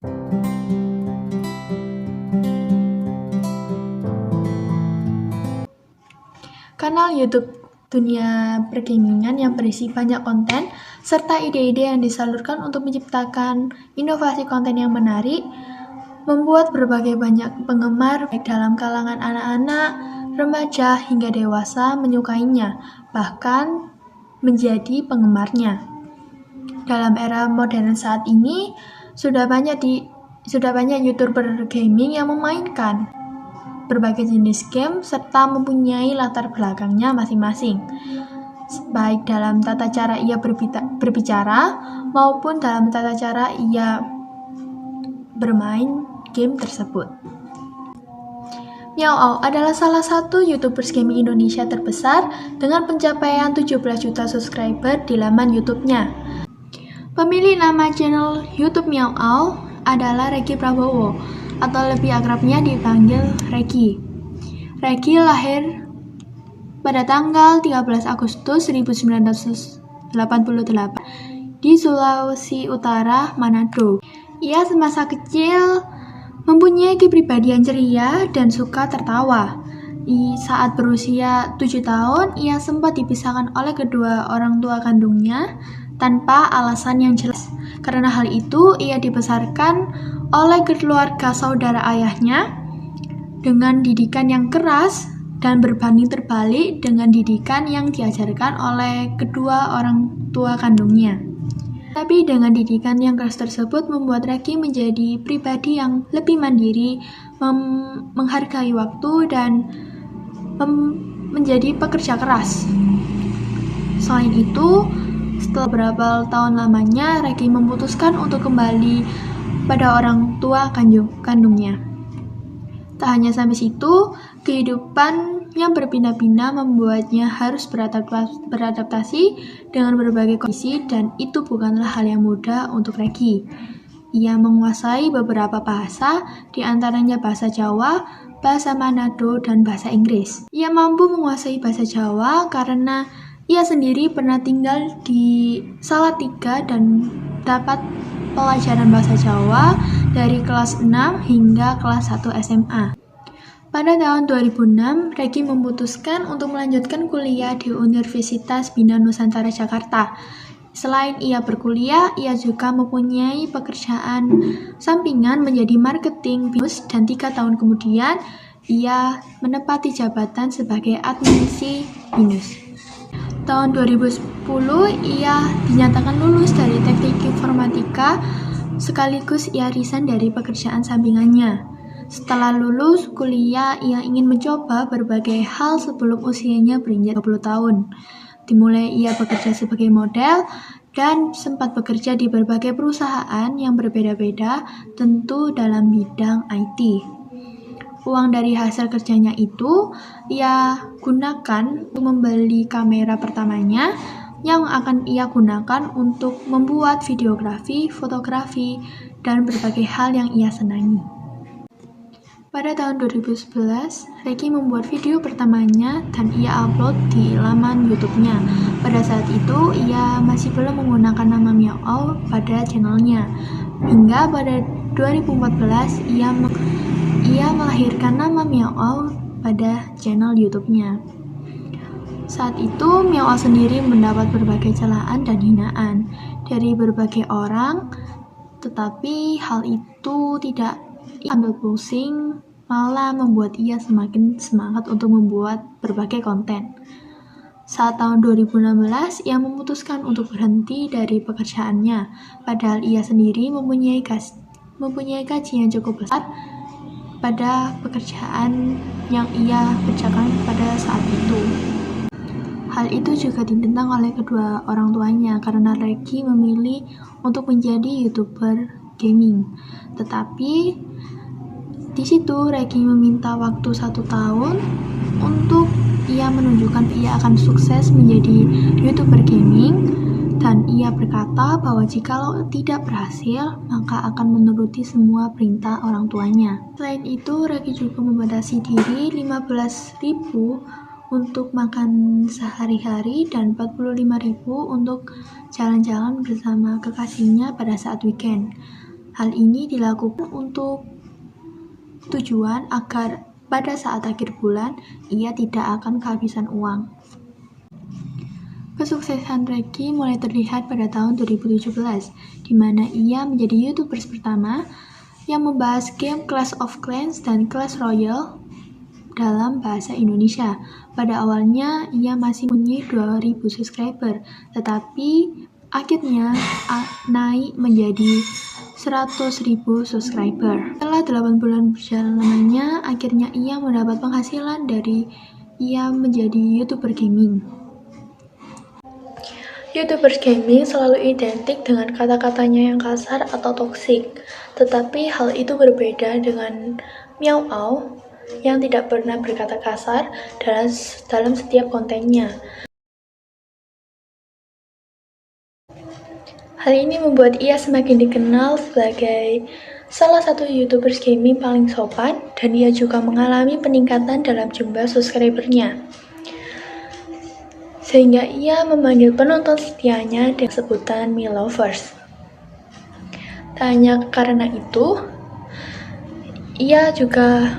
Kanal YouTube dunia pergamingan yang berisi banyak konten, serta ide-ide yang disalurkan untuk menciptakan inovasi konten yang menarik, membuat berbagai banyak penggemar baik dalam kalangan anak-anak, remaja, hingga dewasa menyukainya, bahkan menjadi penggemarnya. Dalam era modern saat ini, sudah banyak YouTuber gaming yang memainkan berbagai jenis game serta mempunyai latar belakangnya masing-masing, baik dalam tata cara ia berbicara maupun dalam tata cara ia bermain game tersebut. Miao adalah salah satu YouTubers gaming Indonesia terbesar dengan pencapaian 17 juta subscriber di laman YouTube-nya. Pemilik nama channel YouTube Miao adalah Regi Prabowo, atau lebih akrabnya dipanggil Regi. Regi lahir pada tanggal 13 Agustus 1988 di Sulawesi Utara, Manado. Ia semasa kecil mempunyai kepribadian ceria dan suka tertawa. Saat berusia 7 tahun, ia sempat dipisahkan oleh kedua orang tua kandungnya tanpa alasan yang jelas. Karena hal itu, ia dibesarkan oleh keluarga saudara ayahnya dengan didikan yang keras dan berbanding terbalik dengan didikan yang diajarkan oleh kedua orang tua kandungnya. Tapi dengan didikan yang keras tersebut membuat Regi menjadi pribadi yang lebih mandiri, menghargai waktu, dan menjadi pekerja keras. Selain itu, setelah beberapa tahun lamanya, Regi memutuskan untuk kembali pada orang tua kandungnya. Tak hanya sampai situ, kehidupan yang berpindah-pindah membuatnya harus beradaptasi dengan berbagai kondisi, dan itu bukanlah hal yang mudah untuk Regi. Ia menguasai beberapa bahasa, di antaranya bahasa Jawa, bahasa Manado, dan bahasa Inggris. Ia mampu menguasai bahasa Jawa karena ia sendiri pernah tinggal di Salatiga dan dapat pelajaran bahasa Jawa dari kelas 6 hingga kelas 1 SMA. Pada tahun 2006, Regi memutuskan untuk melanjutkan kuliah di Universitas Bina Nusantara Jakarta. Selain ia berkuliah, ia juga mempunyai pekerjaan sampingan menjadi marketing BINUS, dan 3 tahun kemudian ia menempati jabatan sebagai adminisi BINUS. Tahun 2010, ia dinyatakan lulus dari teknik informatika, sekaligus ia resign dari pekerjaan sampingannya. Setelah lulus kuliah, ia ingin mencoba berbagai hal sebelum usianya berinjak 20 tahun. Dimulai ia bekerja sebagai model dan sempat bekerja di berbagai perusahaan yang berbeda-beda, tentu dalam bidang IT. Uang dari hasil kerjanya itu ia gunakan untuk membeli kamera pertamanya yang akan ia gunakan untuk membuat videografi, fotografi, dan berbagai hal yang ia senangi. Pada tahun 2011, Regi membuat video pertamanya dan ia upload di laman YouTube-nya. Pada saat itu, ia masih belum menggunakan nama Miao pada channelnya. Hingga pada 2014, ia melahirkan nama Miao pada channel YouTube-nya. Saat itu, Miao sendiri mendapat berbagai celaan dan hinaan dari berbagai orang, tetapi hal itu tidak ambil pusing, malah membuat ia semakin semangat untuk membuat berbagai konten. Saat tahun 2016, ia memutuskan untuk berhenti dari pekerjaannya, padahal ia sendiri mempunyai gaji yang cukup besar pada pekerjaan yang ia kerjakan pada saat itu. Hal itu juga ditentang oleh kedua orang tuanya karena Regi memilih untuk menjadi YouTuber gaming. Tetapi di situ Regi meminta waktu 1 tahun untuk ia menunjukkan ia akan sukses menjadi YouTuber gaming, dan ia berkata bahwa jikalau tidak berhasil, maka akan menuruti semua perintah orang tuanya. Selain itu, Regi juga membatasi diri 15.000 untuk makan sehari-hari dan 45.000 untuk jalan-jalan bersama kekasihnya pada saat weekend. Hal ini dilakukan untuk tujuan agar pada saat akhir bulan ia tidak akan kehabisan uang. Kesuksesan Reggie mulai terlihat pada tahun 2017, di mana ia menjadi YouTubers pertama yang membahas game Clash of Clans dan Clash Royale dalam bahasa Indonesia. Pada awalnya ia masih mempunyai 2.000 subscriber, tetapi akhirnya naik menjadi 100.000 subscriber. Setelah 8 bulan berjalan lamanya, akhirnya ia mendapat penghasilan dari ia menjadi YouTuber gaming. YouTuber gaming selalu identik dengan kata-katanya yang kasar atau toksik, tetapi hal itu berbeda dengan Meow Au yang tidak pernah berkata kasar dalam setiap kontennya. Hal ini membuat ia semakin dikenal sebagai salah satu YouTuber gaming paling sopan, dan ia juga mengalami peningkatan dalam jumlah subscribernya, sehingga ia memanggil penonton setianya dengan sebutan Milovers. Tak hanya karena itu, ia juga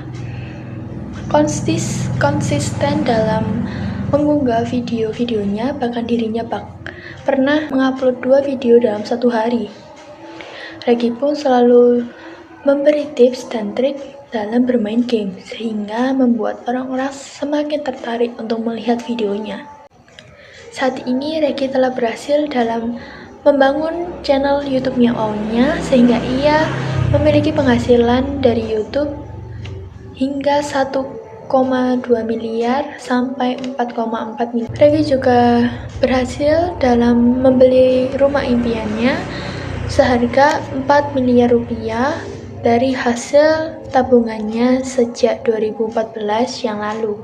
konsisten dalam mengunggah video-videonya, bahkan dirinya pernah mengupload 2 video dalam satu hari. Reggie pun selalu memberi tips dan trik dalam bermain game, sehingga membuat orang-orang semakin tertarik untuk melihat videonya. Saat ini Reggie telah berhasil dalam membangun channel YouTube Meow Au-nya, sehingga ia memiliki penghasilan dari YouTube hingga 1,2 miliar sampai 4,4 miliar. Reggie juga berhasil dalam membeli rumah impiannya seharga 4 miliar rupiah dari hasil tabungannya sejak 2014 yang lalu.